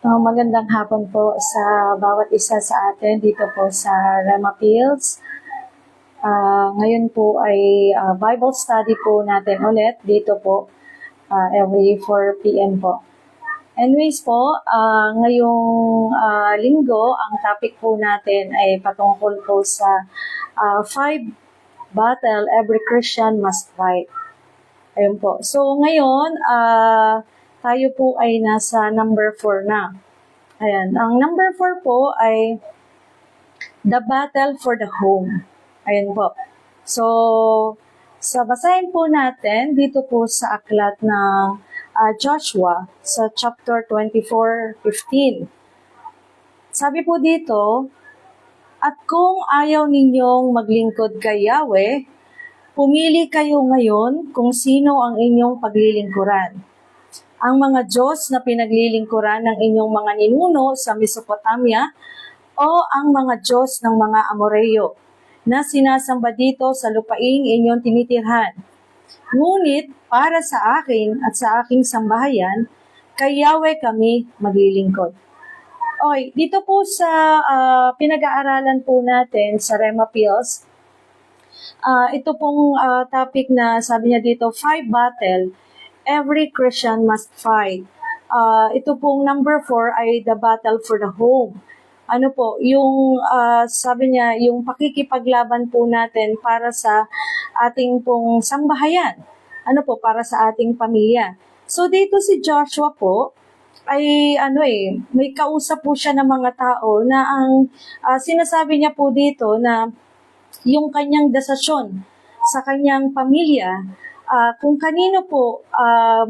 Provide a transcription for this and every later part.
Magandang hapon po sa bawat isa sa atin dito po sa Rema Fields. Ngayon po ay Bible study po natin ulit dito po every 4 p.m. po. Anyways po, ngayong linggo, ang topic po natin ay patungkol po sa 5 battle every Christian must fight. Ayun po. So ngayon, tayo po ay nasa number 4 na. Ayan. Ang number 4 po ay the battle for the home. Ayan po. So, sa basahin po natin dito po sa aklat ng Joshua sa chapter 24:15. Sabi po dito, "At kung ayaw ninyong maglingkod kay Yahweh, pumili kayo ngayon kung sino ang inyong paglilingkuran. Ang mga Diyos na pinaglilingkuran ng inyong mga ninuno sa Mesopotamia o ang mga Diyos ng mga Amoreo na sinasamba dito sa lupaing inyong tinitirhan. Ngunit para sa akin at sa aking sambahayan, kay Yahweh kami maglilingkod." Okay, dito po sa pinag-aaralan po natin sa Rema Fields, ito pong topic na sabi niya dito, 5 battle every Christian must fight. Ito pong number 4 ay the battle for the home. Ano po, yung sabi niya, yung pakikipaglaban po natin para sa ating pong sambahayan. Ano po, para sa ating pamilya. So dito si Joshua po, ay may kausap po siya ng mga tao na ang sinasabi niya po dito na yung kanyang desisyon sa kanyang pamilya, kung kanino po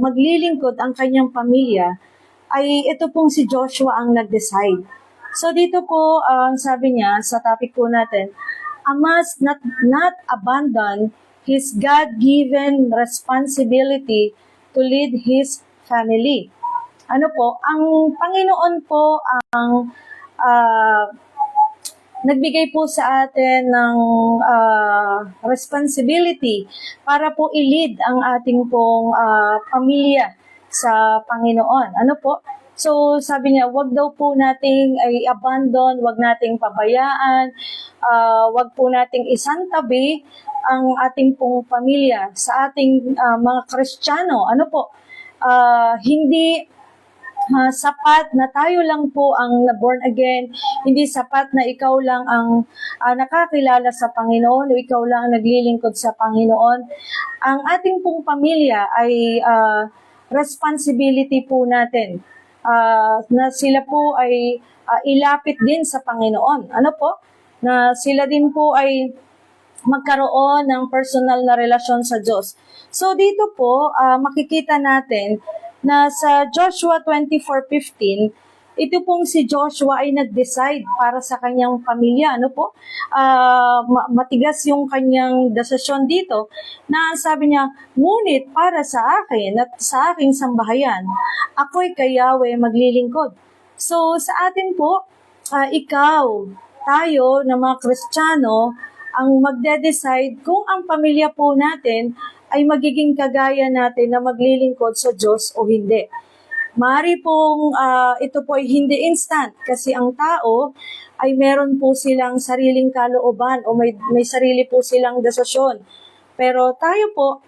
maglilingkod ang kanyang pamilya, ay ito pong si Joshua ang nag-decide. So dito po, sabi niya sa topic po natin, "I must not abandon his God-given responsibility to lead his family." Ano po, ang Panginoon po ang nagbigay po sa atin ng responsibility para po i-lead ang ating pong pamilya sa Panginoon. Ano po? So, sabi niya, wag daw po nating i-abandon, wag nating pabayaan, wag po nating isantabi ang ating pong pamilya sa ating mga Kristiyano. Ano po? Hindi sapat na tayo lang po ang na-born again, hindi sapat na ikaw lang ang nakakilala sa Panginoon o ikaw lang ang naglilingkod sa Panginoon. Ang ating pong pamilya ay responsibility po natin na sila po ay ilapit din sa Panginoon. Ano po? Na sila din po ay magkaroon ng personal na relasyon sa Diyos. So dito po, makikita natin na sa Joshua 24:15, ito pong si Joshua ay nag-decide para sa kanyang pamilya. Ano po? Matigas yung kanyang desisyon dito na sabi niya, "Ngunit para sa akin at sa aking sambahayan, ako'y kay Yahweh maglilingkod." So sa atin po, tayo na mga Kristiyano, ang magde-decide kung ang pamilya po natin ay magiging kagaya natin na maglilingkod sa Diyos o hindi. Maaari pong ito po ay hindi instant kasi ang tao ay meron po silang sariling kalooban o may sarili po silang desisyon. Pero tayo po,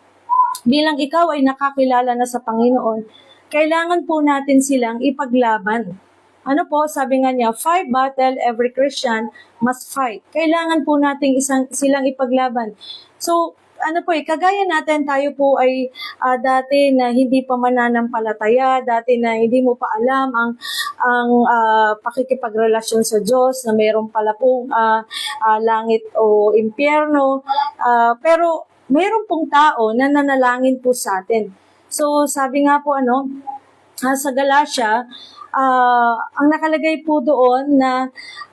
bilang ikaw ay nakakilala na sa Panginoon, kailangan po natin silang ipaglaban. Ano po, sabi nga niya, 5 battle every Christian must fight. Kailangan po natin silang ipaglaban. So, kagaya natin, tayo po ay dati na hindi pa mananampalataya, dati na hindi mo pa alam ang pakikipagrelasyon sa Diyos, na mayroon pala pong langit o impyerno, pero mayroon pong tao na nanalangin po sa atin. So, sabi nga po, sa Galatia, ang nakalagay po doon na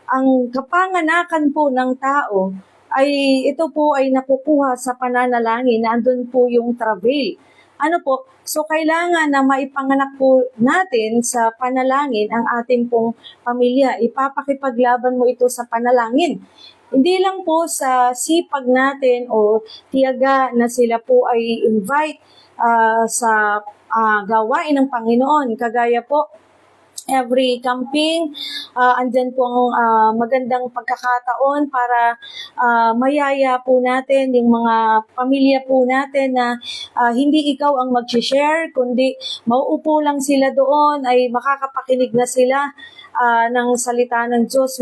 ang kapanganakan po ng tao ay ito po ay nakukuha sa pananalangin na andun po yung travail. Ano po? So, kailangan na maipanganak po natin sa panalangin ang ating pong pamilya. Ipapakipaglaban mo ito sa panalangin. Hindi lang po sa sipag natin o tiyaga na sila po ay invite sa gawain ng Panginoon. Kagaya po, every camping, andyan po ang magandang pagkakataon para mayaya po natin yung mga pamilya po natin na hindi ikaw ang mag-share, kundi mauupo lang sila doon, ay makakapakinig na sila ng salita ng Diyos,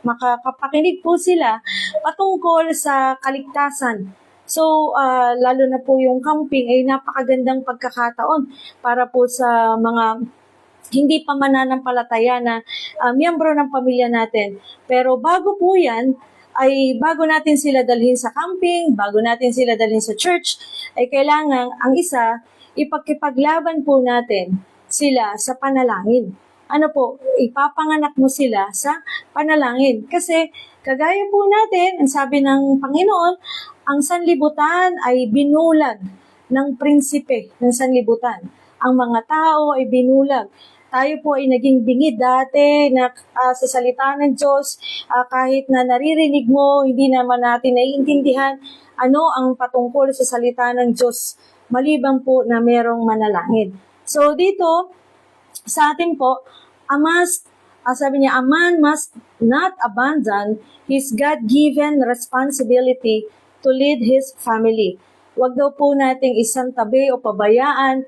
makakapakinig po sila patungkol sa kaligtasan. So, lalo na po yung camping ay napakagandang pagkakataon para po sa mga hindi pa mananampalataya na miyembro ng pamilya natin. Pero bago po yan, ay bago natin sila dalhin sa camping, bago natin sila dalhin sa church, ay kailangan ang isa, ipagkipaglaban po natin sila sa panalangin. Ano po, ipapanganak mo sila sa panalangin. Kasi kagaya po natin, ang sabi ng Panginoon, ang sanlibutan ay binulag ng prinsipe ng sanlibutan. Ang mga tao ay binulag. Tayo po ay naging bingid dati na sa salita ng Diyos, kahit na naririnig mo, hindi naman natin naiintindihan ano ang patungkol sa salita ng Diyos, maliban po na merong manalangin. So dito, sa atin po, sabi niya, a man must not abandon his God-given responsibility to lead his family. Huwag daw po nating isang tabi o pabayaan,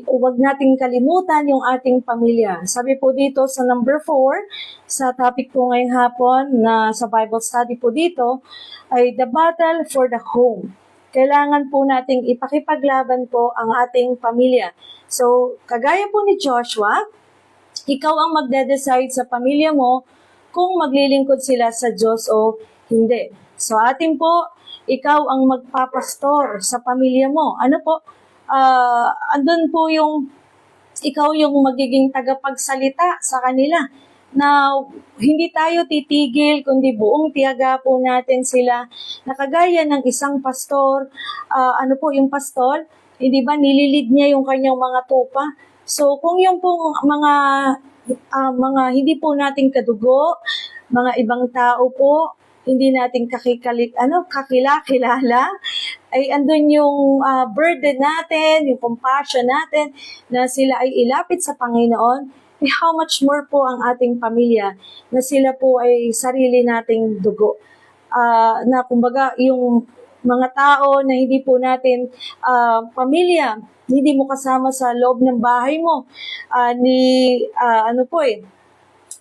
huwag nating kalimutan yung ating pamilya. Sabi po dito sa number 4, sa topic po ngayong hapon na sa Bible study po dito, ay the battle for the home. Kailangan po nating ipakipaglaban po ang ating pamilya. So, kagaya po ni Joshua, ikaw ang magde-decide sa pamilya mo kung maglilingkod sila sa Diyos o hindi. So, atin po, ikaw ang magpapastor sa pamilya mo. Ano po? Andun po yung ikaw yung magiging tagapagsalita sa kanila na hindi tayo titigil kundi buong tiyaga po natin sila na kagaya ng isang pastor. Ano po yung pastor? Hindi ba nililid niya yung kanyang mga tupa? So kung yung pong mga hindi po nating kadugo, mga ibang tao po, hindi natin kakilala, ay andun yung burden natin, yung compassion natin, na sila ay ilapit sa Panginoon, eh how much more po ang ating pamilya, na sila po ay sarili nating dugo. Na kumbaga, yung mga tao na hindi po natin pamilya, hindi mo kasama sa loob ng bahay mo,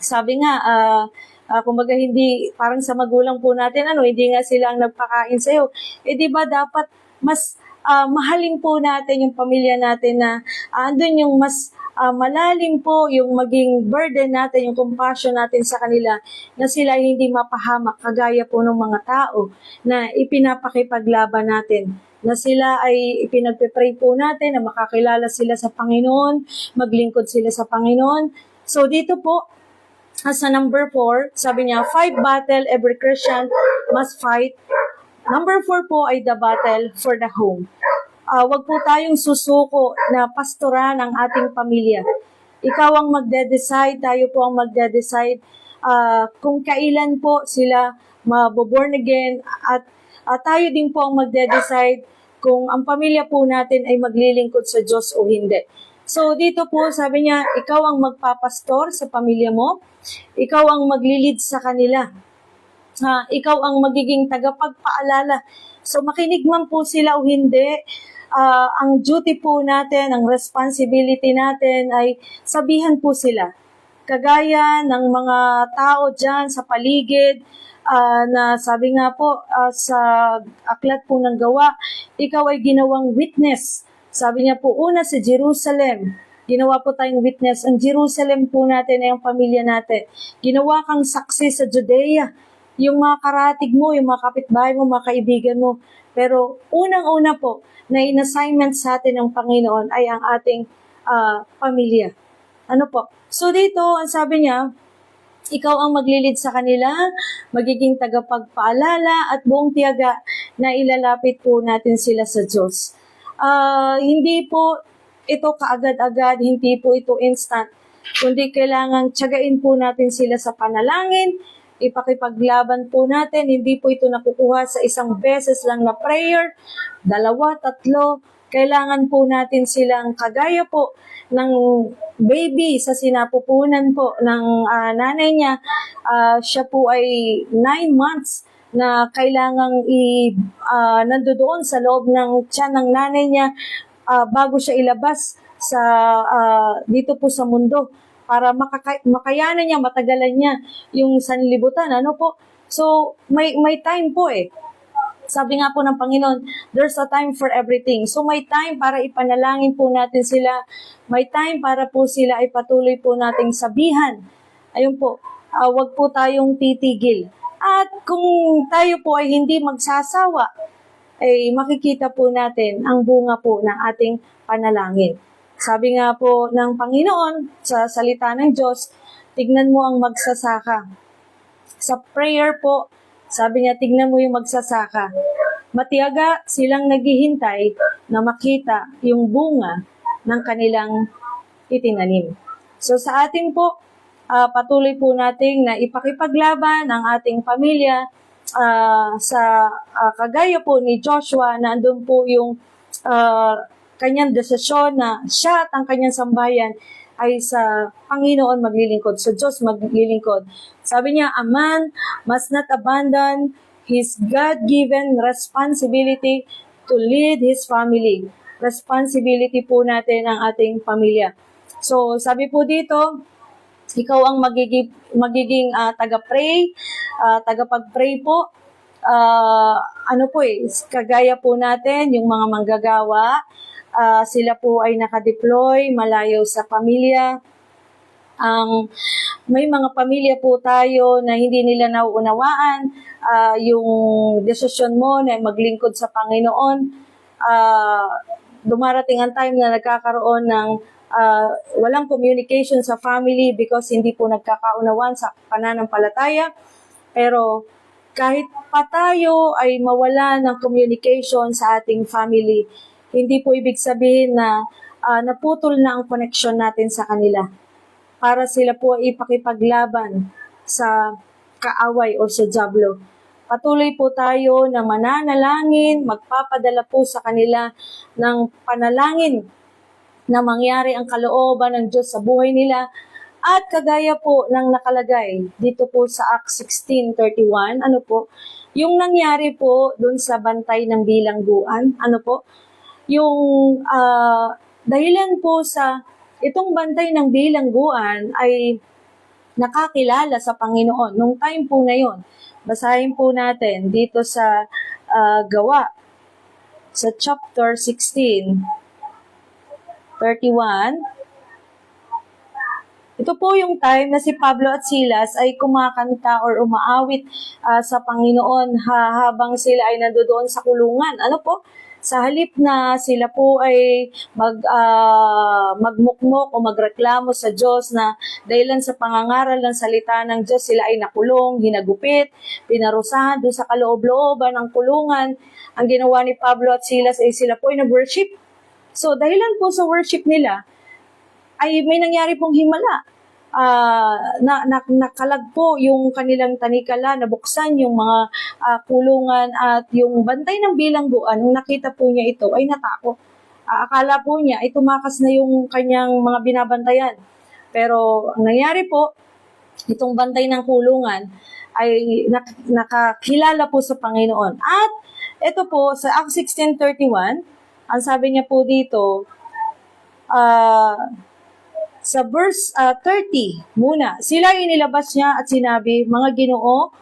sabi nga, kumbaga hindi, parang sa magulang po natin, hindi nga sila ang nagpakain sa'yo. Di ba dapat mas mahalin po natin yung pamilya natin na andun yung mas malalim po yung maging burden natin, yung compassion natin sa kanila, na sila hindi mapahamak kagaya po ng mga tao na ipinapakipaglaban natin, na sila ay ipinagpipray po natin na makakilala sila sa Panginoon, maglingkod sila sa Panginoon. So dito po, sa number 4, sabi niya, 5 battle every Christian must fight. Number 4 po ay the battle for the home. Wag po tayong susuko na pastoran ang ating pamilya. Ikaw ang magde-decide, tayo po ang magde-decide kung kailan po sila maboborn again, at tayo din po ang magde-decide kung ang pamilya po natin ay maglilingkod sa Diyos o hindi. So dito po sabi niya, ikaw ang magpapastor sa pamilya mo, ikaw ang maglilid sa kanila, ikaw ang magiging tagapagpaalala. So makinig man po sila o hindi, ang duty po natin, ang responsibility natin ay sabihan po sila. Kagaya ng mga tao dyan sa paligid, na sabi nga po sa aklat po ng Gawa, ikaw ay ginawang witness. Sabi niya po, una sa Jerusalem, ginawa po tayong witness. Ang Jerusalem po natin ay ang pamilya natin. Ginawa kang saksi sa Judea, yung mga karatig mo, yung mga kapitbahay mo, mga kaibigan mo. Pero unang-una po, na in-assignment sa atin ng Panginoon ay ang ating pamilya. Ano po? So dito, ang sabi niya, ikaw ang maglilid sa kanila, magiging tagapagpaalala at buong tiyaga na ilalapit po natin sila sa Diyos. Hindi po ito kaagad-agad, hindi po ito instant, kundi kailangan tiyagain po natin sila sa panalangin, ipakipaglaban po natin, hindi po ito nakukuha sa isang beses lang na prayer, 2, 3, Kailangan po natin silang kagaya po ng baby sa sinapupunan po ng nanay niya. Siya po ay 9 months na kailangang nandoon sa loob ng tiyan ng nanay niya bago siya ilabas sa dito po sa mundo para makayanan niya, matagalan niya yung sanlibutan. Ano po? So, may time po eh. Sabi nga po ng Panginoon, there's a time for everything. So may time para ipanalangin po natin sila. May time para po sila ay patuloy po nating sabihan. Ayun po, wag po tayong titigil. At kung tayo po ay hindi magsasawa, ay makikita po natin ang bunga po ng ating panalangin. Sabi nga po ng Panginoon sa salita ng Diyos, tignan mo ang magsasaka. Sa prayer po, sabi niya, tignan mo yung magsasaka. Matiyaga silang naghihintay na makita yung bunga ng kanilang itinanim. So sa atin po, patuloy po nating na ipakipaglaban ang ating pamilya sa kagaya po ni Joshua na andun po yung kanyang desisyon na siya at ang kanyang sambayan ay sa Panginoon maglilingkod, sa Diyos maglilingkod. Sabi niya, a man must not abandon his God-given responsibility to lead his family. Responsibility po natin ang ating pamilya. So, sabi po dito, ikaw ang magiging taga-pray, tagapag-pray po. Kagaya po natin, yung mga manggagawa, sila po ay nakadeploy malayo sa pamilya. May mga pamilya po tayo na hindi nila nauunawaan yung desisyon mo na maglingkod sa Panginoon. Dumarating ang time na nagkakaroon ng walang communication sa family because hindi po nagkakaunawaan sa pananampalataya. Pero kahit pa tayo ay mawala ng communication sa ating family, hindi po ibig sabihin na naputol na ang connection natin sa kanila para sila po ipakipaglaban sa kaaway o sa dyablo. Patuloy po tayo na mananalangin, magpapadala po sa kanila ng panalangin na mangyari ang kalooban ng Diyos sa buhay nila. At kagaya po ng nakalagay dito po sa Acts 16:31, yung nangyari po dun sa bantay ng bilangguan, yung dahilan po sa itong bantay ng bilangguan ay nakakilala sa Panginoon. Nung time po na yon, basahin po natin dito sa Gawa, sa chapter 16:31. Ito po yung time na si Pablo at Silas ay kumakanta or umaawit sa Panginoon habang sila ay nandoon sa kulungan. Sa halip na sila po ay magmukmok o magreklamo sa Diyos na dahilan sa pangangaral ng salita ng Diyos, sila ay nakulong, hinagupit, pinarusahan doon sa kaloob-looban ng kulungan. Ang ginawa ni Pablo at Silas ay sila po ay nag-worship. So dahilan po sa worship nila, ay may nangyari pong himala. Nakalagpo yung kanilang tanikala, nabuksan yung mga kulungan at yung bantay ng bilangguan, nung nakita po niya ito, ay natakot. Akala po niya ay tumakas na yung kanyang mga binabantayan. Pero ang nangyari po, itong bantay ng kulungan ay nakakilala po sa Panginoon. At ito po, sa Acts 16:31, ang sabi niya po dito, sa verse 30 muna, sila inilabas niya at sinabi, mga Ginoo,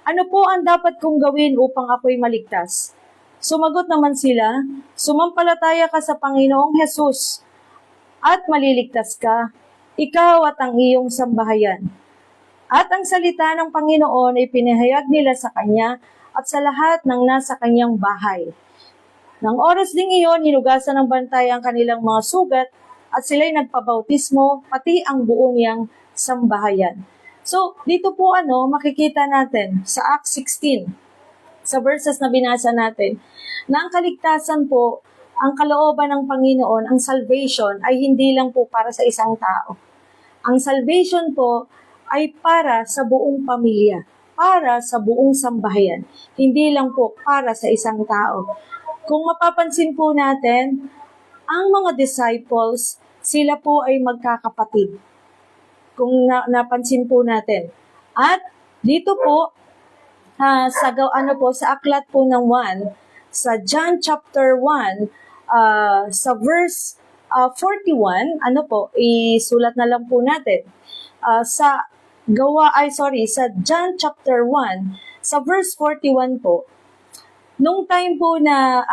ano po ang dapat kong gawin upang ako'y maligtas? Sumagot naman sila, sumampalataya ka sa Panginoong Hesus at maliligtas ka, ikaw at ang iyong sambahayan. At ang salita ng Panginoon ay pinahayag nila sa kanya at sa lahat ng nasa kanyang bahay. Nang oras ding iyon, hinugasan ng bantay ang kanilang mga sugat at sila'y nagpabautismo, pati ang buo niyang sambahayan. So, dito po makikita natin sa Acts 16, sa verses na binasa natin, na ang kaligtasan po, ang kalooban ng Panginoon, ang salvation ay hindi lang po para sa isang tao. Ang salvation po ay para sa buong pamilya, para sa buong sambahayan, hindi lang po para sa isang tao. Kung mapapansin po natin, ang mga disciples, sila po ay magkakapatid. Kung napansin po natin. At dito po, sa aklat po ng 1, sa John chapter 1, sa verse 41, isulat na lang po natin. Sa John chapter 1, sa verse 41 po, nung time po na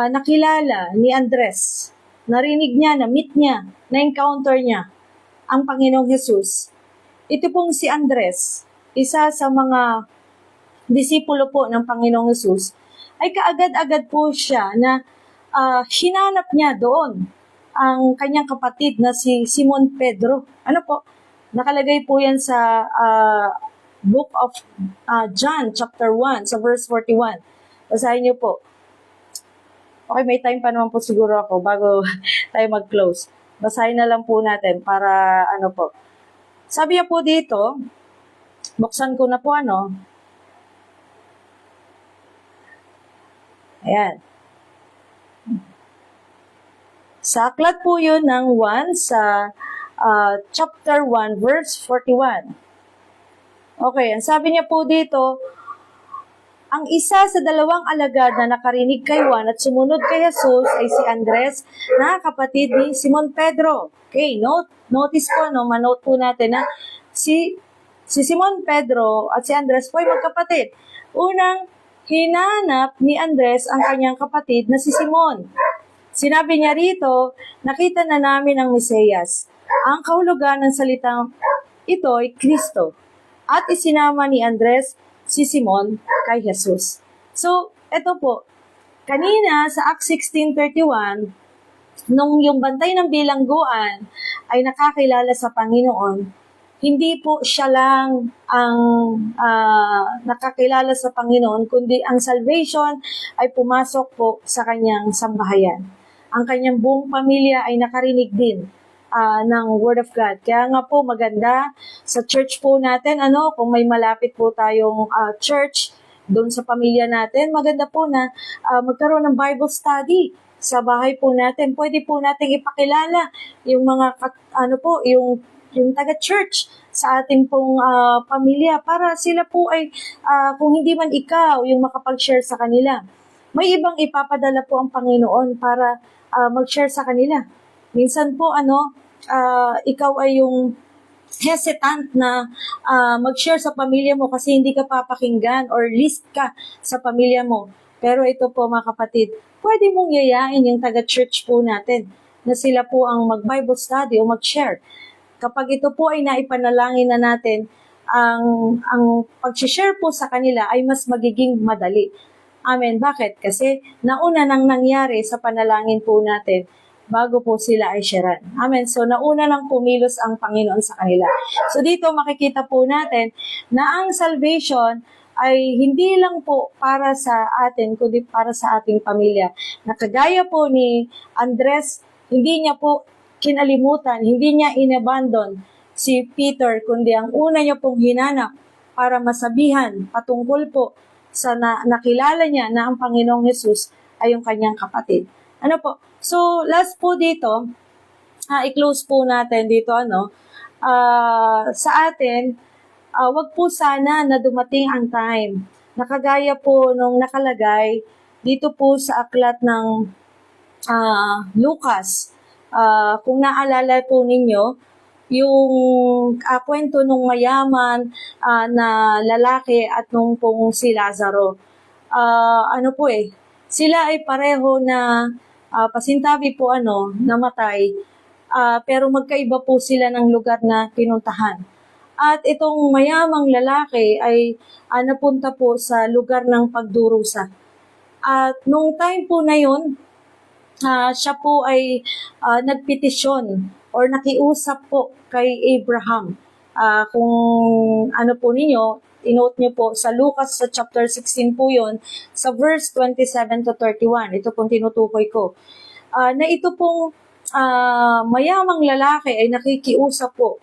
nakilala ni Andres, narinig niya, na-meet niya, na-encounter niya ang Panginoong Hesus. Ito pong si Andres, isa sa mga disipulo po ng Panginoong Hesus, ay kaagad-agad po siya na hinanap niya doon ang kanyang kapatid na si Simon Pedro. Nakalagay po yan sa book of John chapter 1 sa verse 41. Basahin niyo po. Okay, may time pa naman po siguro ako bago tayo mag-close. Basahin na lang po natin para po. Sabi niya po dito, buksan ko na po Ayan. Sa aklat po yun ng 1 sa chapter 1 verse 41. Okay, ang sabi niya po dito, ang isa sa dalawang alagad na nakarinig kay Juan at sumunod kay Jesus ay si Andres na kapatid ni Simon Pedro. Okay, notice po, manote po natin na si Simon Pedro at si Andres po ay magkapatid. Unang hinanap ni Andres ang kanyang kapatid na si Simon. Sinabi niya rito, nakita na namin ang Mesiyas. Ang kahulugan ng salitang ito ay Kristo. At isinama ni Andres si Simon kay Jesus. So, eto po, kanina sa Acts 16:31, nung yung bantay ng bilangguan ay nakakilala sa Panginoon, hindi po siya lang ang nakakilala sa Panginoon, kundi ang salvation ay pumasok po sa kanyang sambahayan. Ang kanyang buong pamilya ay nakarinig din ng Word of God. Kaya nga po maganda sa church po natin, kung may malapit po tayong church doon sa pamilya natin, maganda po na magkaroon ng Bible study sa bahay po natin. Pwede po nating ipakilala yung mga yung taga-church sa ating pong pamilya para sila po ay kung hindi man ikaw yung makapag-share sa kanila, may ibang ipapadala po ang Panginoon para mag-share sa kanila. Minsan po ikaw ay yung hesitant na mag-share sa pamilya mo kasi hindi ka papakinggan or list ka sa pamilya mo. Pero ito po mga kapatid, pwede mong yayain yung taga-church po natin na sila po ang mag-Bible study o mag-share. Kapag ito po ay naipanalangin na natin, ang pag-share po sa kanila ay mas magiging madali. Amen. Bakit? Kasi nauna nang nangyari sa panalangin po natin bago po sila ay sharean. Amen. So, nauna nang pumilos ang Panginoon sa kanila. So, dito makikita po natin na ang salvation ay hindi lang po para sa atin, kundi para sa ating pamilya. Nakagaya po ni Andres, hindi niya po kinalimutan, hindi niya inabandon si Peter, kundi ang una niya pong hinanap para masabihan patungkol po sa nakilala niya na ang Panginoong Hesus ay yung kanyang kapatid. So, last po dito, i-close po natin dito, sa atin, wag po sana na dumating ang time. Nakagaya po nung nakalagay dito po sa aklat ng Lucas. Kung naalala po ninyo, yung kwento nung mayaman na lalaki at nung pong si Lazaro. Sila ay pareho na pasintabi po namatay, pero magkaiba po sila ng lugar na pinuntahan. At itong mayamang lalaki ay napunta po sa lugar ng pagdurusa. At nung time po na yun, siya po ay nagpetisyon or nakiusap po kay Abraham. Kung po ninyo, inote nyo po sa Lucas sa chapter 16 po yun, sa verse 27 to 31. Ito pong tinutukoy ko. Na ito pong mayamang lalaki ay nakikiusap po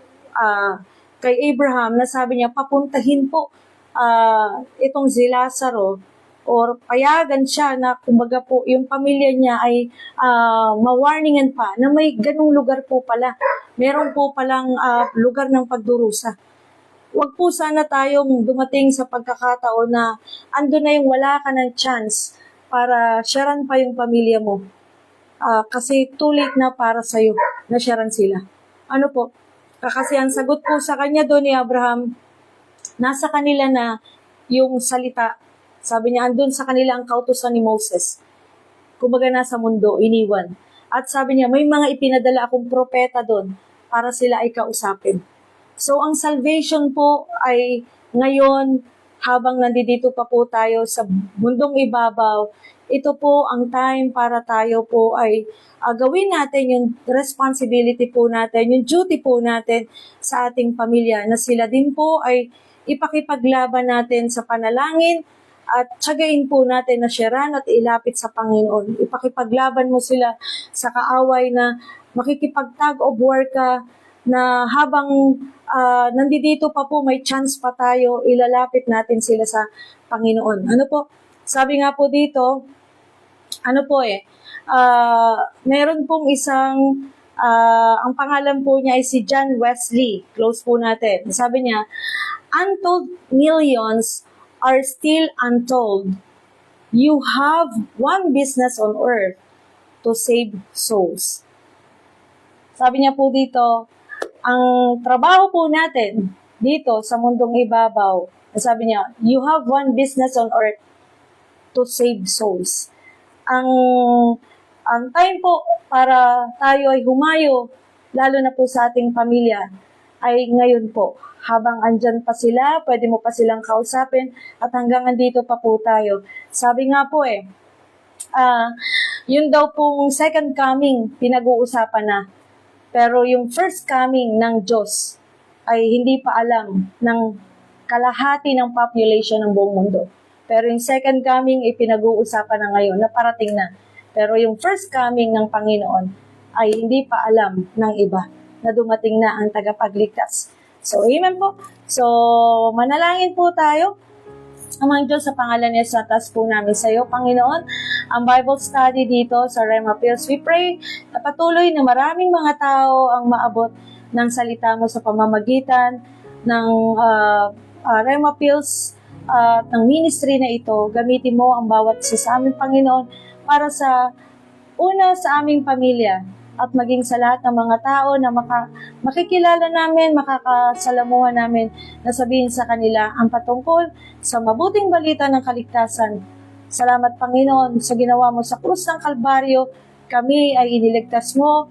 kay Abraham na sabi niya, papuntahin po itong si Lazaro o or payagan siya na kumbaga po yung pamilya niya ay ma-warningan pa na may ganung lugar po pala. Meron po palang lugar ng pagdurusa. Huwag po sana tayong dumating sa pagkakataon na ando na yung wala ka ng chance para sharean pa yung pamilya mo. Kasi too late na para sa'yo na sharean sila. Ano po? Kasi ang sagot po sa kanya doon ni Abraham, nasa kanila na yung salita. Sabi niya, andun sa kanila ang kautusan ni Moses. Kumbaga nasa mundo, iniwan. At sabi niya, may mga ipinadala akong propeta doon para sila ay kausapin. So, ang salvation po ay ngayon, habang nandito pa po tayo sa mundong ibabaw, ito po ang time para tayo po ay gawin natin yung responsibility po natin, yung duty po natin sa ating pamilya, na sila din po ay ipakipaglaban natin sa panalangin at tsagain po natin na sharean at ilapit sa Panginoon. Ipakipaglaban mo sila sa kaaway na makikipagtag of war ka, na habang nandito pa po, may chance pa tayo, ilalapit natin sila sa Panginoon. Ano po? Sabi nga po dito, meron pong isang, ang pangalan po niya ay si John Wesley. Close po natin. Sabi niya, untold millions are still untold. You have one business on earth to save souls. Sabi niya po dito, ang trabaho po natin dito sa mundong ibabaw, sabi niya, you have one business on earth to save souls. Ang time po para tayo ay humayo, lalo na po sa ating pamilya, ay ngayon po. Habang andyan pa sila, pwede mo pa silang kausapin, at hanggang andito pa po tayo. Sabi nga po yun daw pong second coming, pinag-uusapan na. Pero yung first coming ng Diyos ay hindi pa alam ng kalahati ng population ng buong mundo. Pero yung second coming ay pinag-uusapan na ngayon, na parating na. Pero yung first coming ng Panginoon ay hindi pa alam ng iba na dumating na ang tagapagligtas. So, amen po. So, manalangin po tayo. Amang Diyos, sa pangalan ni Jesus, taas po namin sa iyo, Panginoon, ang Bible study dito sa Rema Pills. We pray na patuloy na maraming mga tao ang maabot ng salita mo sa pamamagitan ng Rema Pills at ng ministry na ito. Gamitin mo ang bawat isa sa aming Panginoon para sa aming pamilya at maging sa lahat ng mga tao na makikilala namin, makakasalamuhan namin, na sabihin sa kanila ang patungkol sa mabuting balita ng kaligtasan. Salamat, Panginoon, sa ginawa mo sa krus ng Kalbaryo. Kami ay iniligtas mo,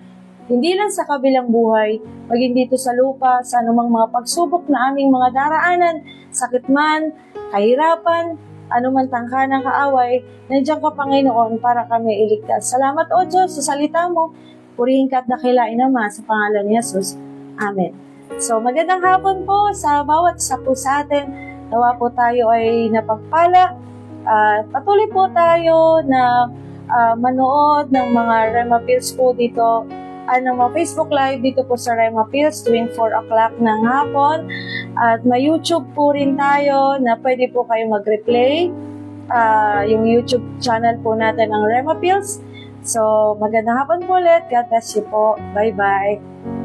hindi lang sa kabilang buhay, maging dito sa lupa, sa anumang mga pagsubok na aming mga daraanan, sakit man, kahirapan, anuman tangka ng kaaway, nandiyan ka, Panginoon, para kami iligtas. Salamat, O Diyos, sa salita mo. Purihin ka at dakilain naman sa pangalan ni Jesus. Amen. So, magandang hapon po sa bawat isa po sa atin. Nawa po tayo ay napagpala. Patuloy po tayo na manood ng mga Rema Pills po dito, ng mga Facebook Live dito po sa Rema Pills tuwing 4 o'clock ng hapon. At may YouTube po rin tayo na pwede po kayo mag-replay. Yung YouTube channel po natin ng Rema Pills. So, magandang hapon po ulit. God bless you po. Bye-bye.